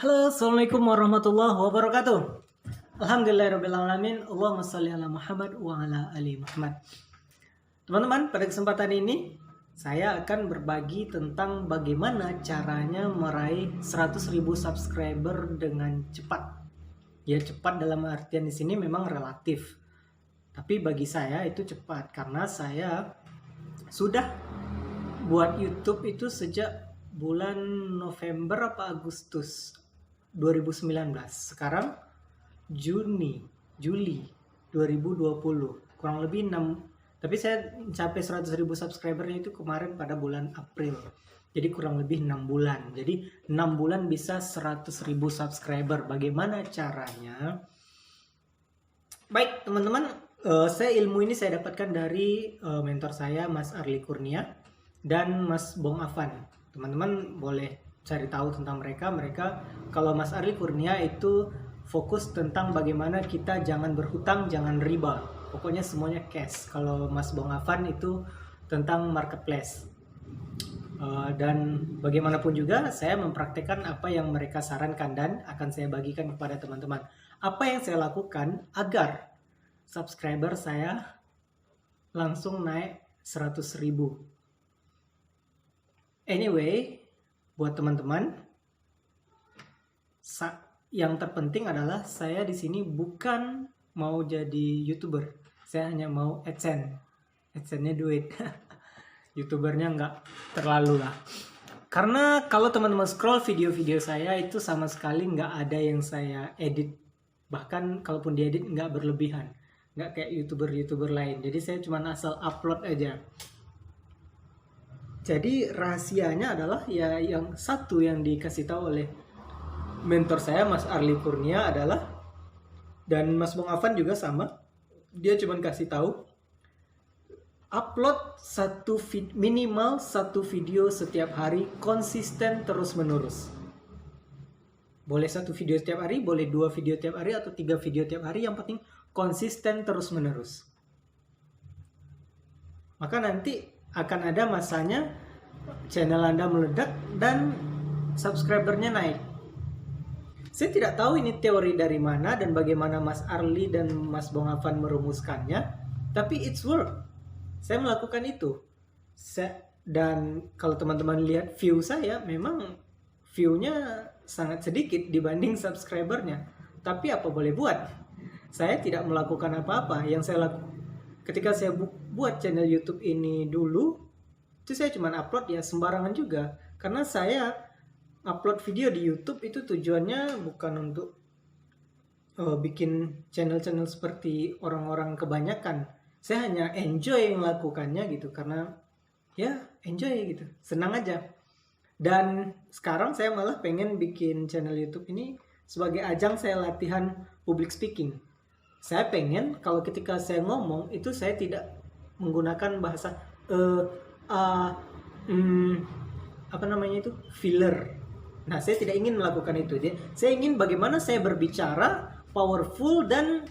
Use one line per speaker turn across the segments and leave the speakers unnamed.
Halo, Assalamualaikum warahmatullahi wabarakatuh. Alhamdulillahirrahmanirrahim. Allahumma salli ala Muhammad wa ala ali Muhammad. Teman-teman, pada kesempatan ini saya akan berbagi tentang bagaimana caranya meraih 100.000 subscriber dengan cepat. Ya, cepat dalam artian di sini memang relatif. Tapi bagi saya itu cepat karena saya sudah buat YouTube itu sejak bulan November apa Agustus 2019. Sekarang Juli 2020. Kurang lebih 6, tapi saya mencapai 100.000 subscribernya itu kemarin pada bulan April. Jadi kurang lebih 6 bulan. Jadi 6 bulan bisa 100.000 subscriber. Bagaimana caranya? Baik, teman-teman, ilmu ini saya dapatkan dari mentor saya, Mas Arli Kurnia dan Mas Bong Afan. Teman-teman boleh cari tahu tentang mereka. Kalau Mas Arli Kurnia itu fokus tentang bagaimana kita jangan berhutang, jangan riba. Pokoknya semuanya cash. Kalau Mas Bong Afan itu tentang marketplace. Dan bagaimanapun juga saya mempraktekkan apa yang mereka sarankan dan akan saya bagikan kepada teman-teman. Apa yang saya lakukan agar subscriber saya langsung naik 100.000. Anyway, buat teman-teman, yang terpenting adalah saya di sini bukan mau jadi YouTuber. Saya hanya mau AdSense. AdSense-nya duit. YouTubernya nggak terlalu lah. Karena kalau teman-teman scroll video-video saya itu sama sekali nggak ada yang saya edit. Bahkan kalaupun diedit nggak berlebihan. Nggak kayak YouTuber-YouTuber lain. Jadi saya cuma asal upload aja. Jadi rahasianya adalah ya yang satu yang dikasih tahu oleh mentor saya Mas Arli Kurnia adalah, dan Mas Bong Afan juga sama, dia cuma kasih tahu upload minimal satu video setiap hari konsisten terus menerus. Boleh satu video setiap hari, boleh 2 video tiap hari atau 3 video tiap hari, yang penting konsisten terus menerus. Maka nanti akan ada masanya channel Anda meledak dan subscribernya naik. Saya tidak tahu ini teori dari mana dan bagaimana Mas Arli dan Mas Bong Afan merumuskannya, tapi it's work. Saya melakukan itu. Dan kalau teman-teman lihat view saya, memang view-nya sangat sedikit dibanding subscribernya. Tapi apa boleh buat? Saya tidak melakukan apa-apa. Yang saya lakukan ketika saya buat channel YouTube ini dulu, itu saya cuma upload ya sembarangan juga. Karena saya upload video di YouTube itu tujuannya bukan untuk bikin channel-channel seperti orang-orang kebanyakan. Saya hanya enjoy melakukannya gitu, karena ya enjoy gitu, senang aja. Dan sekarang saya malah pengen bikin channel YouTube ini sebagai ajang saya latihan public speaking. Saya pengen kalau ketika saya ngomong itu saya tidak menggunakan bahasa filler. Nah, saya tidak ingin melakukan itu. Saya ingin bagaimana saya berbicara powerful dan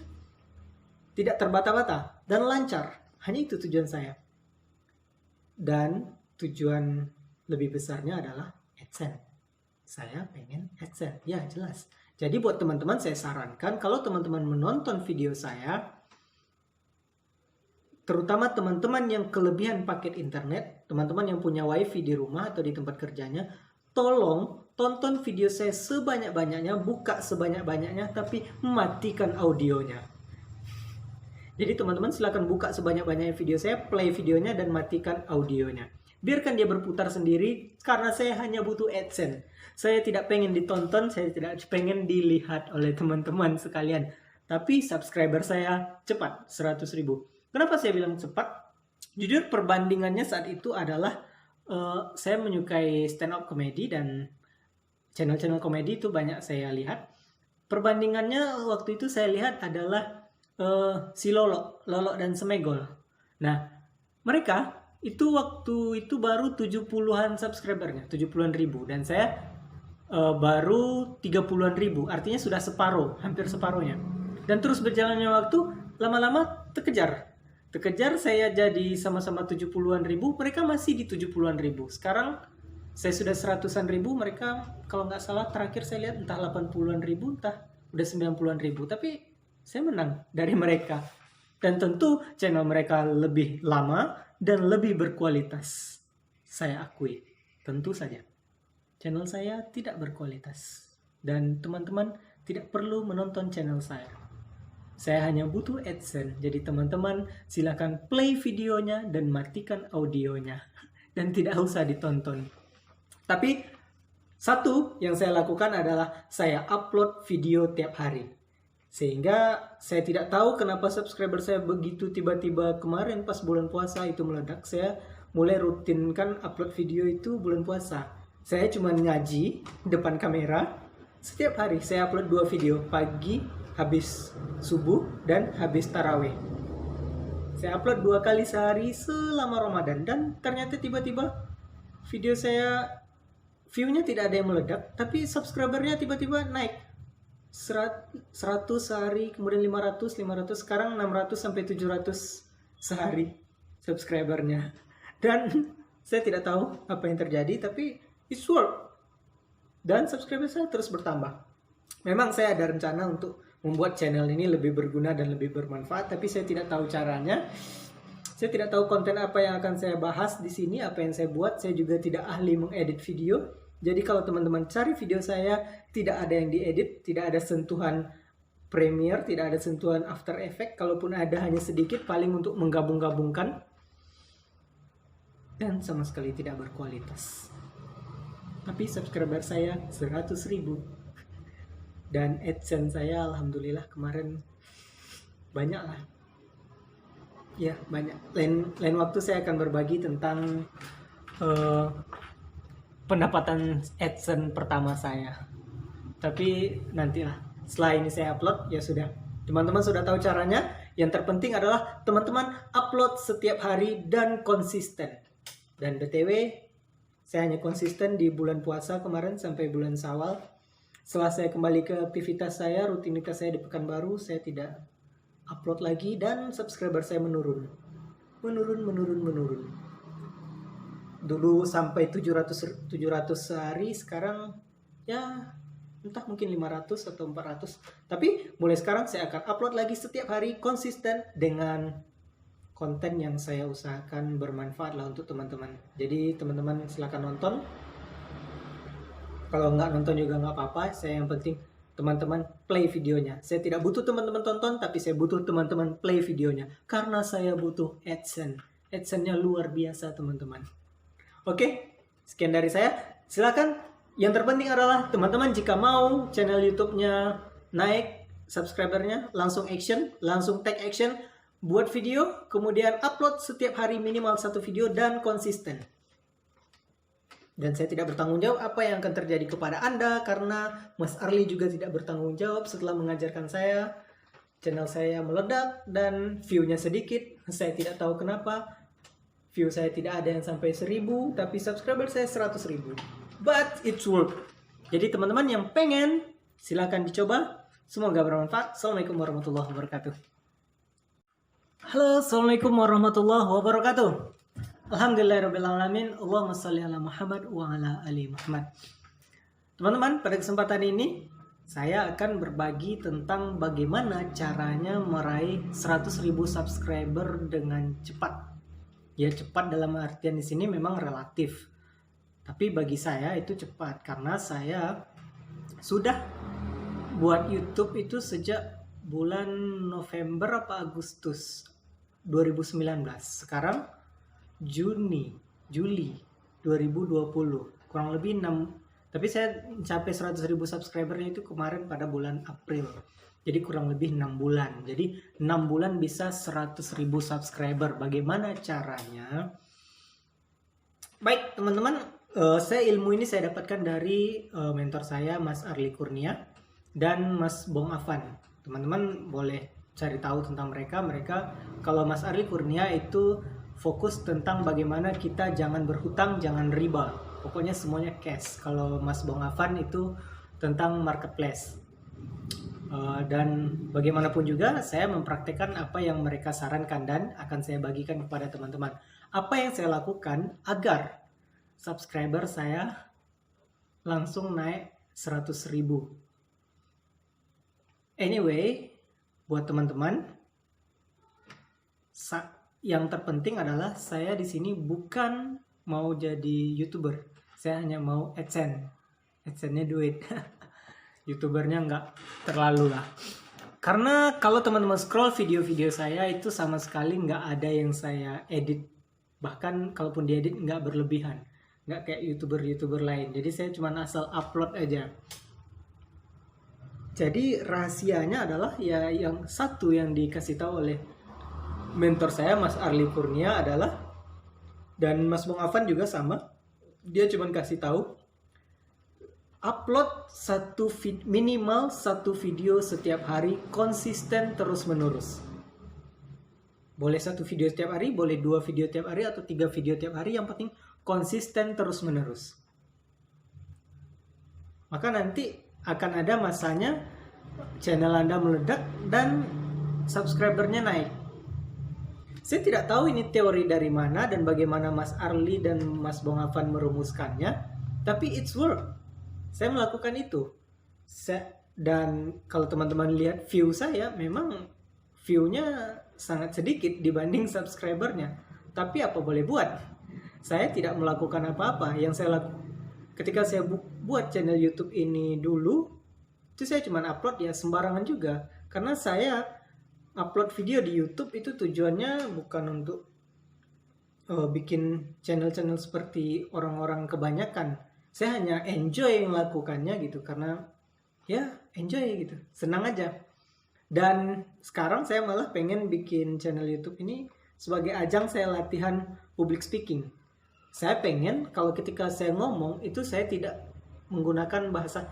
tidak terbata-bata dan lancar. Hanya itu tujuan saya. Dan tujuan lebih besarnya adalah AdSense. Saya pengen AdSense. Ya, jelas. Jadi buat teman-teman saya sarankan kalau teman-teman menonton video saya, terutama teman-teman yang kelebihan paket internet, teman-teman yang punya wifi di rumah atau di tempat kerjanya, tolong tonton video saya sebanyak-banyaknya, buka sebanyak-banyaknya, tapi matikan audionya. Jadi teman-teman silakan buka sebanyak-banyaknya video saya, play videonya dan matikan audionya. Biarkan dia berputar sendiri, karena saya hanya butuh AdSense. Saya tidak pengen ditonton, saya tidak pengen dilihat oleh teman-teman sekalian. Tapi subscriber saya cepat, 100.000. Kenapa saya bilang cepat? Jujur perbandingannya saat itu adalah saya menyukai stand up comedy dan channel-channel komedi itu banyak saya lihat. Perbandingannya waktu itu saya lihat adalah si Lolo dan Semegol. Nah, mereka itu waktu itu baru 70-an subscribernya, 70-an ribu, dan saya baru 30-an ribu, artinya sudah separuh, hampir separuhnya. Dan terus berjalannya waktu, lama-lama terkejar, saya jadi sama-sama 70-an ribu, mereka masih di 70-an ribu. Sekarang Saya sudah 100-an ribu, mereka kalau nggak salah terakhir saya lihat entah 80-an ribu, entah udah 90-an ribu. Tapi saya menang dari mereka. Dan tentu channel mereka lebih lama dan lebih berkualitas. Saya akui, tentu saja. Channel saya tidak berkualitas. Dan teman-teman tidak perlu menonton channel saya. Saya hanya butuh AdSense. Jadi teman-teman silakan play videonya dan matikan audionya. Dan tidak usah ditonton. Tapi satu yang saya lakukan adalah saya upload video tiap hari. Sehingga saya tidak tahu kenapa subscriber saya begitu tiba-tiba kemarin pas bulan puasa itu meledak. Saya mulai rutinkan upload video itu bulan puasa. Saya cuma ngaji depan kamera. Setiap hari saya upload 2 video, pagi habis subuh dan habis tarawih. Saya upload 2 kali sehari selama Ramadan. Dan ternyata tiba-tiba video saya view-nya tidak ada yang meledak, tapi subscribernya tiba-tiba naik 100 sehari, kemudian 500, sekarang 600 sampai 700 sehari subscribernya. Dan saya tidak tahu apa yang terjadi, tapi it's work. Dan subscriber saya terus bertambah. Memang saya ada rencana untuk membuat channel ini lebih berguna dan lebih bermanfaat, tapi saya tidak tahu caranya. Saya tidak tahu konten apa yang akan saya bahas di sini, apa yang saya buat. Saya juga tidak ahli mengedit video. Jadi kalau teman-teman cari video saya, tidak ada yang diedit, tidak ada sentuhan Premiere, tidak ada sentuhan After Effects. Kalaupun ada, hanya sedikit, paling untuk menggabung-gabungkan. Dan sama sekali tidak berkualitas. Tapi subscriber saya 100.000. Dan AdSense saya alhamdulillah kemarin banyak lah. Ya, banyak. Lain waktu saya akan berbagi tentang pendapatan AdSense pertama saya. Tapi nantilah, setelah ini saya upload, ya sudah. Teman-teman sudah tahu caranya. Yang terpenting adalah teman-teman upload setiap hari dan konsisten. Dan BTW, saya hanya konsisten di bulan puasa kemarin sampai bulan Syawal. Setelah saya kembali ke aktivitas saya, rutinitas saya di Pekanbaru, saya tidak upload lagi dan subscriber saya menurun. Menurun. Dulu sampai 700 sehari, sekarang ya entah mungkin 500 atau 400. Tapi mulai sekarang saya akan upload lagi setiap hari konsisten dengan konten yang saya usahakan bermanfaat lah untuk teman-teman. Jadi teman-teman silakan nonton. Kalau nggak nonton juga nggak apa-apa. Saya yang penting teman-teman play videonya. Saya tidak butuh teman-teman tonton, tapi saya butuh teman-teman play videonya. Karena saya butuh AdSense. AdSense-nya luar biasa teman-teman. Oke, sekian dari saya. Silakan. Yang terpenting adalah teman-teman jika mau channel YouTube-nya naik subscribernya, langsung action, langsung take action, buat video, kemudian upload setiap hari minimal 1 video dan konsisten. Dan saya tidak bertanggung jawab apa yang akan terjadi kepada Anda karena Mas Arli juga tidak bertanggung jawab setelah mengajarkan saya. Channel saya meledak dan view-nya sedikit. Saya tidak tahu kenapa. View saya tidak ada yang sampai 1000, tapi subscriber saya 100.000. But it's work. Jadi teman-teman yang pengen, silakan dicoba. Semoga bermanfaat. Assalamualaikum warahmatullahi wabarakatuh. Halo, Assalamualaikum warahmatullahi wabarakatuh. Alhamdulillahirrahmanirrahim. Allahumma salli ala Muhammad wa ala ali Muhammad. Teman-teman, pada kesempatan ini saya akan berbagi tentang bagaimana caranya meraih 100.000 subscriber dengan cepat. Ya, cepat dalam artian di sini memang relatif. Tapi bagi saya itu cepat karena saya sudah buat YouTube itu sejak bulan November apa Agustus 2019. Sekarang Juli 2020. Kurang lebih 6. Tapi saya mencapai 100.000 subscribernya itu kemarin pada bulan April. Jadi kurang lebih 6 bulan. Jadi 6 bulan bisa 100.000 subscriber. Bagaimana caranya? Baik teman-teman, ilmu ini saya dapatkan dari mentor saya Mas Arli Kurnia dan Mas Bong Afan. Teman-teman boleh cari tahu tentang mereka. Kalau Mas Arli Kurnia itu fokus tentang bagaimana kita jangan berhutang, jangan riba. Pokoknya semuanya cash. Kalau Mas Bong Afan itu tentang marketplace. Dan bagaimanapun juga saya mempraktekkan apa yang mereka sarankan dan akan saya bagikan kepada teman-teman. Apa yang saya lakukan agar subscriber saya langsung naik 100.000. Anyway, buat teman-teman, yang terpenting adalah saya di sini bukan mau jadi YouTuber. Saya hanya mau AdSense. AdSense-nya duit. YouTubernya nggak terlalu lah. Karena kalau teman-teman scroll video-video saya itu sama sekali nggak ada yang saya edit. Bahkan kalaupun diedit nggak berlebihan. Nggak kayak YouTuber-YouTuber lain. Jadi saya cuma asal upload aja. Jadi rahasianya adalah ya yang satu yang dikasih tahu oleh mentor saya Mas Arli Kurnia adalah, dan Mas Bung Afan juga sama. Dia cuma kasih tahu upload minimal satu video setiap hari, konsisten terus menerus. Boleh satu video setiap hari, boleh 2 video tiap hari, atau 3 video tiap hari. Yang penting konsisten terus menerus. Maka nanti akan ada masanya channel Anda meledak dan subscribernya naik. Saya tidak tahu ini teori dari mana dan bagaimana Mas Arli dan Mas Bung Afan merumuskannya, tapi it's work. Saya melakukan itu. Dan kalau teman-teman lihat view saya, memang view-nya sangat sedikit dibanding subscribernya. Tapi apa boleh buat? Saya tidak melakukan apa-apa. Yang saya lakukan ketika saya buat channel YouTube ini dulu, itu saya cuma upload ya sembarangan juga. Karena saya upload video di YouTube itu tujuannya bukan untuk bikin channel-channel seperti orang-orang kebanyakan. Saya hanya enjoy melakukannya gitu, karena ya enjoy gitu, senang aja. Dan sekarang saya malah pengen bikin channel YouTube ini sebagai ajang saya latihan public speaking. Saya pengen kalau ketika saya ngomong itu saya tidak menggunakan bahasa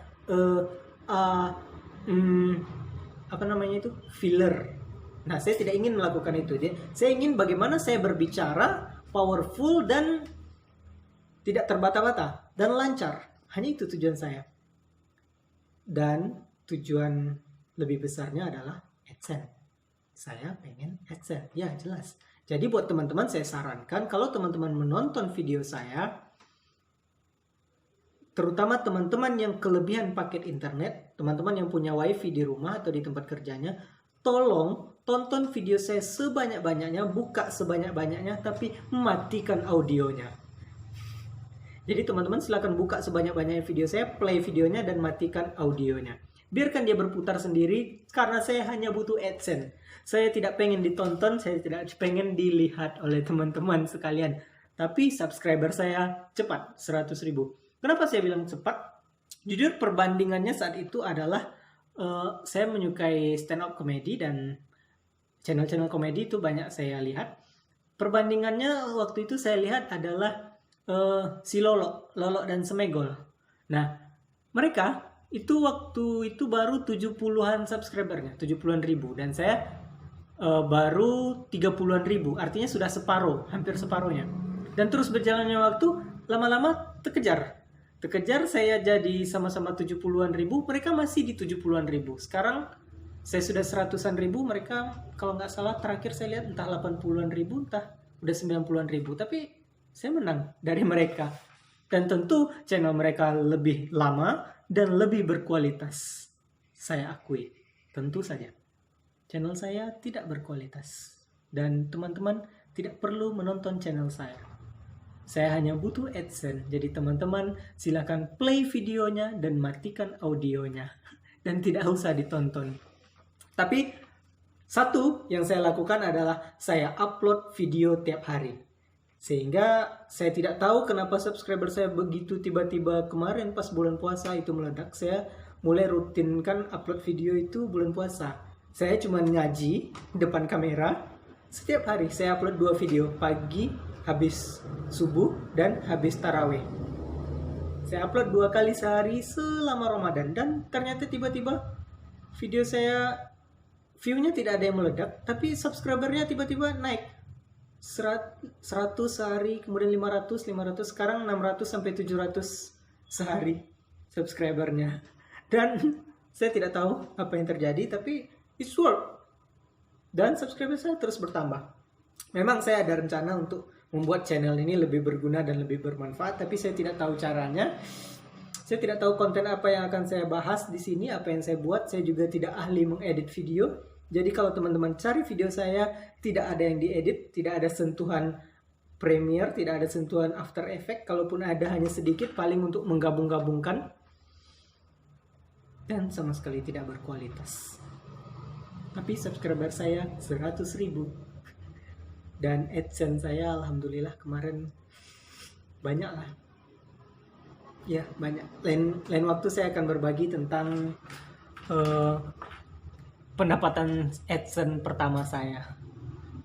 filler. Nah, saya tidak ingin melakukan itu. Saya ingin bagaimana saya berbicara powerful dan tidak terbata-bata dan lancar. Hanya itu tujuan saya. Dan tujuan lebih besarnya adalah AdSense. Saya pengen AdSense. Ya, jelas. Jadi buat teman-teman saya sarankan kalau teman-teman menonton video saya, terutama teman-teman yang kelebihan paket internet, teman-teman yang punya wifi di rumah atau di tempat kerjanya, tolong tonton video saya sebanyak-banyaknya, buka sebanyak-banyaknya, tapi matikan audionya. Jadi teman-teman silakan buka sebanyak-banyaknya video saya, play videonya dan matikan audionya. Biarkan dia berputar sendiri, karena saya hanya butuh AdSense. Saya tidak pengen ditonton, saya tidak pengen dilihat oleh teman-teman sekalian. Tapi subscriber saya cepat, 100.000. Kenapa saya bilang cepat? Jujur perbandingannya saat itu adalah saya menyukai stand up comedy dan channel-channel komedi itu banyak saya lihat. Perbandingannya waktu itu saya lihat adalah si Lolo dan Semegol. Nah, mereka itu waktu itu baru 70-an subscribernya, 70-an ribu, dan saya baru 30-an ribu, artinya sudah separuh, hampir separuhnya. Dan terus berjalannya waktu, lama-lama terkejar, saya jadi sama-sama 70-an ribu, mereka masih di 70-an ribu. Sekarang saya sudah 100-an ribu, mereka kalau nggak salah terakhir saya lihat entah 80-an ribu, entah udah 90-an ribu, tapi saya menang dari mereka. Dan tentu channel mereka lebih lama dan lebih berkualitas. Saya akui, tentu saja. Channel saya tidak berkualitas. Dan teman-teman tidak perlu menonton channel saya. Saya hanya butuh AdSense. Jadi teman-teman silakan play videonya dan matikan audionya. Dan tidak usah ditonton. Tapi satu yang saya lakukan adalah saya upload video tiap hari. Sehingga saya tidak tahu kenapa subscriber saya begitu tiba-tiba kemarin pas bulan puasa itu meledak. Saya mulai rutinkan upload video itu bulan puasa. Saya cuma ngaji depan kamera. Setiap hari saya upload 2 video, pagi habis subuh dan habis tarawih. Saya upload 2 kali sehari selama Ramadan, dan ternyata tiba-tiba video saya view-nya tidak ada yang meledak, tapi subscribernya tiba-tiba naik 100 sehari, kemudian 500, sekarang 600 sampai 700 sehari subscribernya. Dan saya tidak tahu apa yang terjadi, tapi it's work. Dan subscriber saya terus bertambah. Memang saya ada rencana untuk membuat channel ini lebih berguna dan lebih bermanfaat, tapi saya tidak tahu caranya. Saya tidak tahu konten apa yang akan saya bahas di sini, apa yang saya buat. Saya juga tidak ahli mengedit video. Jadi kalau teman-teman cari video saya, tidak ada yang diedit, tidak ada sentuhan Premiere, tidak ada sentuhan After Effects. Kalaupun ada, hanya sedikit, paling untuk menggabung-gabungkan. Dan sama sekali tidak berkualitas. Tapi subscriber saya 100.000. Dan AdSense saya alhamdulillah kemarin banyak lah. Ya, banyak. Lain waktu saya akan berbagi tentang pendapatan AdSense pertama saya.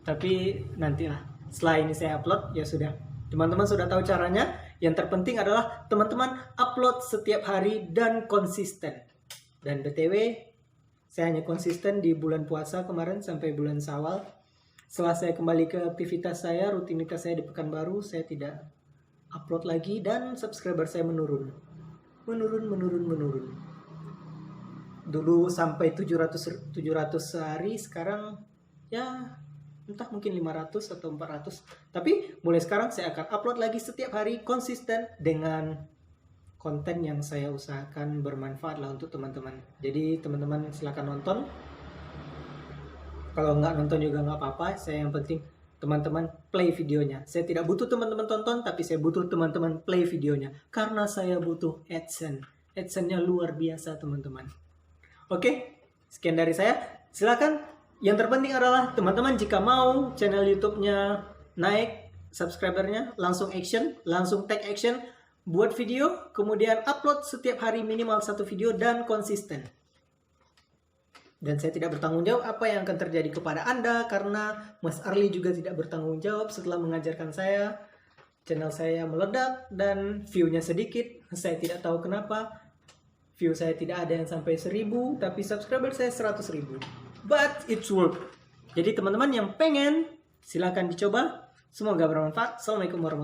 Tapi nantilah. Setelah ini saya upload, ya sudah. Teman-teman sudah tahu caranya. Yang terpenting adalah teman-teman upload setiap hari dan konsisten. Dan BTW, saya hanya konsisten di bulan puasa kemarin sampai bulan Syawal. Setelah saya kembali ke aktivitas saya, rutinitas saya di Pekanbaru, saya tidak upload lagi dan subscriber saya menurun. Menurun. Dulu sampai 700 sehari, sekarang ya entah mungkin 500 atau 400. Tapi mulai sekarang saya akan upload lagi setiap hari konsisten dengan konten yang saya usahakan bermanfaat lah untuk teman-teman. Jadi teman-teman silakan nonton. Kalau nggak nonton juga nggak apa-apa. Saya yang penting teman-teman play videonya. Saya tidak butuh teman-teman tonton, tapi saya butuh teman-teman play videonya. Karena saya butuh AdSense. AdSense-nya luar biasa teman-teman. Oke, sekian dari saya. Silakan. Yang terpenting adalah teman-teman jika mau channel YouTube-nya naik subscribernya, langsung action, langsung take action, buat video, kemudian upload setiap hari minimal 1 video dan konsisten. Dan saya tidak bertanggung jawab apa yang akan terjadi kepada Anda, karena Mas Arli juga tidak bertanggung jawab setelah mengajarkan saya. Channel saya meledak dan view-nya sedikit. Saya tidak tahu kenapa. View saya tidak ada yang sampai 1000, tapi subscriber saya 100.000. But it's work. Jadi teman-teman yang pengen, silakan dicoba. Semoga bermanfaat. Assalamualaikum warahmatullahi wabarakatuh.